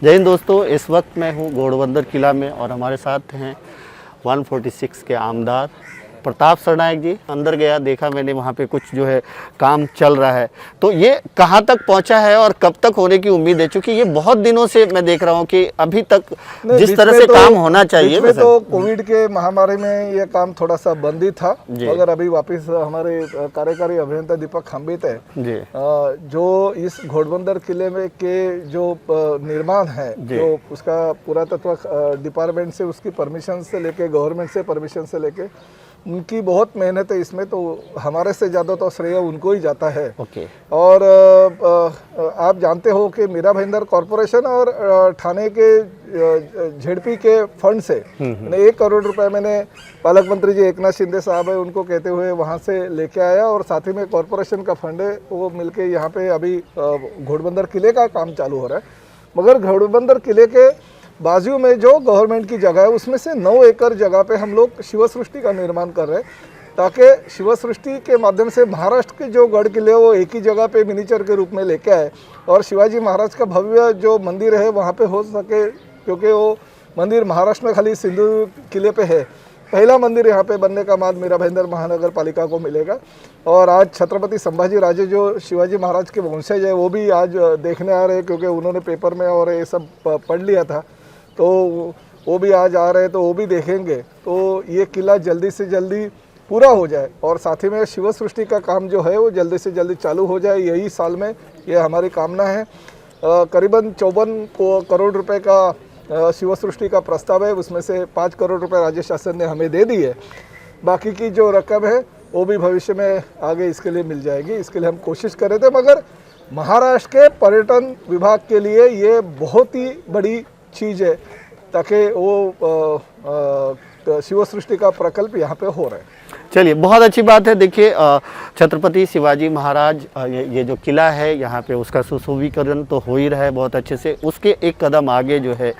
जय हिंद दोस्तों, इस वक्त मैं हूँ घोड़बंदर किला में और हमारे साथ हैं 146 के आमदार प्रताप सरनायक जी। अंदर गया, देखा मैंने वहाँ पे कुछ जो है काम चल रहा है। तो ये कहाँ तक पहुँचा है और कब तक होने की उम्मीद है? क्योंकि ये बहुत दिनों से मैं देख रहा हूँ कि अभी तक जिस तरह से काम होना चाहिए। में तो कोविड के महामारी में ये काम थोड़ा सा बंद ही था, मगर अभी वापस हमारे कार्यकारी अभियंता दीपक खंबित है जी, जो इस घोड़बंदर किले में के जो निर्माण है, जो उसका पुरातत्व डिपार्टमेंट से उसकी परमिशन से लेके, गवर्नमेंट से परमिशन से लेके, उनकी बहुत मेहनत है इसमें। तो हमारे से ज़्यादा तो श्रेय उनको ही जाता है। और आप जानते हो कि मीरा भाईंदर कॉरपोरेशन और ठाणे के झेडपी के फंड से 1 करोड़ रुपए मैंने पालक मंत्री जी एकनाथ शिंदे साहब है उनको कहते हुए वहाँ से लेके आया, और साथ ही में कॉरपोरेशन का फंड है वो मिलके यहाँ पे अभी घोड़बंदर किले का काम चालू हो रहा है। मगर घोड़बंदर किले के बाजू में जो गवर्नमेंट की जगह है उसमें से 9 एकड़ जगह पे हम लोग शिव सृष्टि का निर्माण कर रहे हैं, ताकि शिव सृष्टि के माध्यम से महाराष्ट्र के जो गढ़ किले वो एक ही जगह पे मिनीचर के रूप में लेके आए और शिवाजी महाराज का भव्य जो मंदिर है वहाँ पे हो सके, क्योंकि वो मंदिर महाराष्ट्र में खाली सिंधु किले पे है। पहला मंदिर यहाँ पे बनने का मान मीरा भाईंदर महानगर पालिका को मिलेगा। और आज छत्रपति संभाजी राजे जो शिवाजी महाराज के वंशज है वो भी आज देखने आ रहे हैं, क्योंकि उन्होंने पेपर में और ये सब पढ़ लिया था, तो वो भी आज आ रहे हैं, तो वो भी देखेंगे। तो ये किला जल्दी से जल्दी पूरा हो जाए और साथ ही में शिव सृष्टि का काम जो है वो जल्दी से जल्दी चालू हो जाए, यही साल में ये हमारी कामना है। करीबन 54 करोड़ रुपए का शिव सृष्टि का प्रस्ताव है, उसमें से 5 करोड़ रुपए राज्य शासन ने हमें दे दी है। बाकी की जो रकम है वो भी भविष्य में आगे इसके लिए मिल जाएगी, इसके लिए हम कोशिश कर रहे थे। मगर महाराष्ट्र के पर्यटन विभाग के लिए ये बहुत ही बड़ी चीज़ है, ताकि वो शिव सृष्टि का प्रकल्प यहाँ पे हो रहा है। चलिए, बहुत अच्छी बात है। देखिए, छत्रपति शिवाजी महाराज ये जो किला है यहाँ पे उसका सुशोभीकरण तो हो ही रहा है बहुत अच्छे से। उसके एक कदम आगे जो है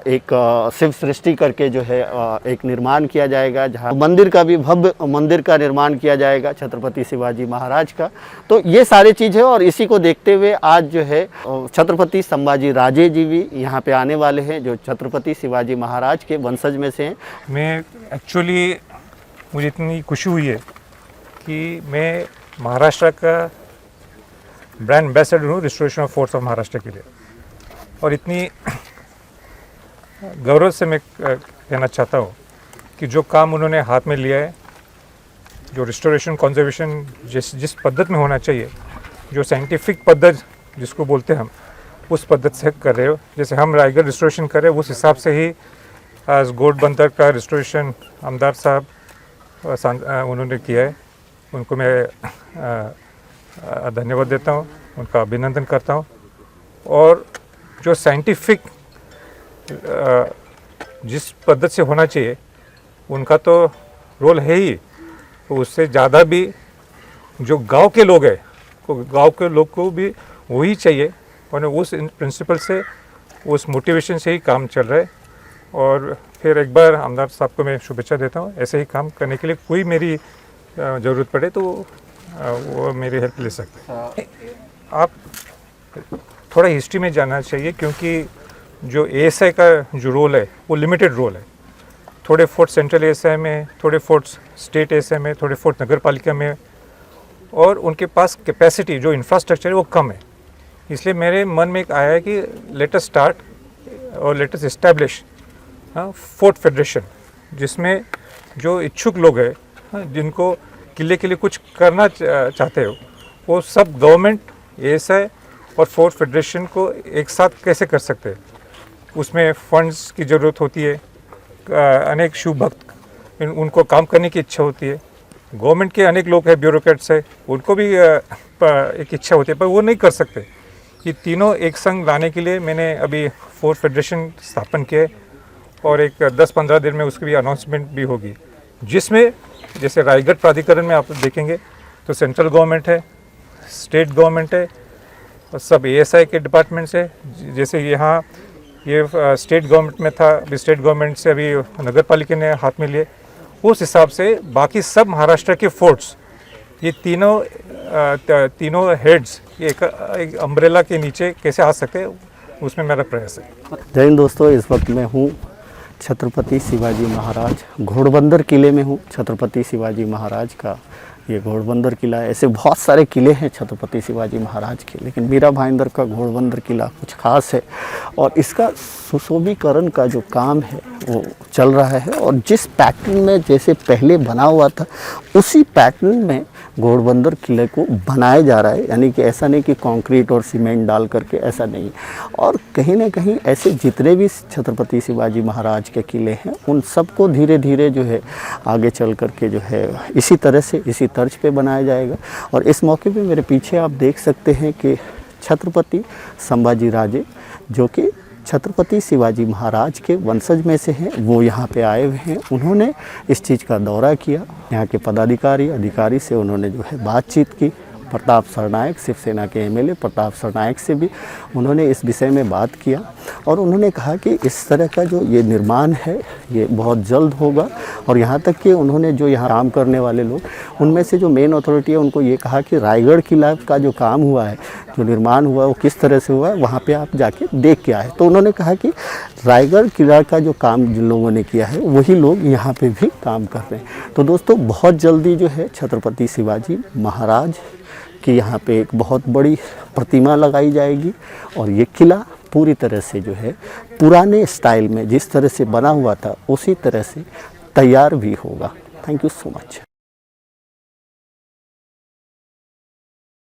एक शिव सृष्टि करके जो है एक निर्माण किया जाएगा, जहाँ मंदिर का भी भव्य मंदिर का निर्माण किया जाएगा छत्रपति शिवाजी महाराज का। तो ये सारी चीज़ है और इसी को देखते हुए आज जो है छत्रपति संभाजी राजे जी भी यहाँ पे आने वाले हैं, जो छत्रपति शिवाजी महाराज के वंशज में से हैं। मैं एक्चुअली मुझे इतनी खुशी हुई है कि मैं महाराष्ट्र का ब्रांड एम्बेसडर हूँ restoration of forts of Maharashtra के लिए, और इतनी गौरव से मैं कहना चाहता हूँ कि जो काम उन्होंने हाथ में लिया है, जो रिस्टोरेशन कंजर्वेशन जिस पद्धति में होना चाहिए, जो साइंटिफिक पद्धति जिसको बोलते हैं हम, उस पद्धति से कर रहे हो। जैसे हम रायगढ़ रिस्टोरेशन कर रहे हैं उस हिसाब से ही आज घोड़बंदर का रिस्टोरेशन आमदार साहब उन्होंने किया है। उनको मैं धन्यवाद देता हूँ, उनका अभिनंदन करता हूँ। और जो साइंटिफिक जिस पद्धति से होना चाहिए उनका तो रोल है ही, तो उससे ज़्यादा भी जो गांव के लोग हैं, गांव के लोग को भी वही चाहिए, और उस प्रिंसिपल से, उस मोटिवेशन से ही काम चल रहा है। और फिर एक बार आमदार साहब को मैं शुभेच्छा देता हूँ। ऐसे ही काम करने के लिए कोई मेरी ज़रूरत पड़े तो वो मेरी हेल्प ले सकते हैं। आप थोड़ा हिस्ट्री में जानना चाहिए, क्योंकि जो एएसआई का जो रोल है वो लिमिटेड रोल है। थोड़े फोर्ट सेंट्रल एएसआई में, थोड़े फोर्ट स्टेट एएसआई में, थोड़े फोर्ट नगर पालिका में, और उनके पास कैपेसिटी जो इंफ्रास्ट्रक्चर है वो कम है। इसलिए मेरे मन में एक आया है कि लेट अस स्टार्ट और let us establish fort federation, जिसमें जो इच्छुक लोग हैं जिनको किले के लिए कुछ करना चाहते हो, वो सब गवर्नमेंट, एएसआई और फोर्ट फेडरेशन को एक साथ कैसे कर सकते हैं। उसमें फंड्स की ज़रूरत होती है, अनेक शिव भक्त उनको काम करने की इच्छा होती है, गवर्नमेंट के अनेक लोग हैं, ब्यूरोक्रेट्स है, उनको भी एक इच्छा होती है, पर वो नहीं कर सकते। ये तीनों एक संग लाने के लिए मैंने अभी फोर्ट फेडरेशन स्थापन किया है, और एक 10-15 दिन में उसकी भी अनाउंसमेंट भी होगी, जिसमें जैसे रायगढ़ प्राधिकरण में आप देखेंगे तो सेंट्रल गवर्नमेंट है, स्टेट गवर्नमेंट है, और सब एएसआई के डिपार्टमेंट्स है। जैसे यहाँ ये स्टेट गवर्नमेंट में था, अभी स्टेट गवर्नमेंट से अभी नगर पालिका ने हाथ में लिए, उस हिसाब से बाकी सब महाराष्ट्र के फोर्ट्स, ये तीनों हेड्स एक अम्ब्रेला के नीचे कैसे आ सकते हैं, उसमें मेरा प्रयास है। जय हिंद दोस्तों, इस वक्त मैं हूँ छत्रपति शिवाजी महाराज घोड़बंदर किले में हूँ। छत्रपति शिवाजी महाराज का ये घोड़बंदर किला है। ऐसे बहुत सारे किले हैं छत्रपति शिवाजी महाराज के, लेकिन मीरा भाईंदर का घोड़बंदर किला कुछ खास है और इसका सुशोभीकरण का जो काम है वो चल रहा है। और जिस पैटर्न में जैसे पहले बना हुआ था उसी पैटर्न में घोड़बंदर किले को बनाया जा रहा है, यानी कि ऐसा नहीं कि कंक्रीट और सीमेंट डाल करके, ऐसा नहीं। और कहीं ना कहीं ऐसे जितने भी छत्रपति शिवाजी महाराज के किले हैं उन सबको धीरे धीरे जो है आगे चल करके जो है इसी तरह से इसी तर्ज पे बनाया जाएगा। और इस मौके पे मेरे पीछे आप देख सकते हैं कि छत्रपति संभाजी राजे जो कि छत्रपति शिवाजी महाराज के वंशज में से हैं, वो यहाँ पे आए हुए हैं। उन्होंने इस चीज़ का दौरा किया, यहाँ के अधिकारी से उन्होंने जो है बातचीत की। प्रताप सरनायक, शिवसेना के एमएलए प्रताप सरनायक से भी उन्होंने इस विषय में बात किया और उन्होंने कहा कि इस तरह का जो ये निर्माण है ये बहुत जल्द होगा। और यहाँ तक कि उन्होंने जो यहाँ काम करने वाले लोग, उनमें से जो मेन अथॉरिटी है, उनको ये कहा कि रायगढ़ किला का जो काम हुआ है, जो निर्माण हुआ है, वो किस तरह से हुआ है, वहाँ पे आप जाके देख के आए। तो उन्होंने कहा कि रायगढ़ किला का जो काम जिन लोगों ने किया है वही लोग यहाँ पे भी काम कर रहे हैं। तो दोस्तों, बहुत जल्दी जो है छत्रपति शिवाजी महाराज कि यहाँ पे एक बहुत बड़ी प्रतिमा लगाई जाएगी और ये किला पूरी तरह से जो है पुराने स्टाइल में जिस तरह से बना हुआ था उसी तरह से तैयार भी होगा। Thank you so much.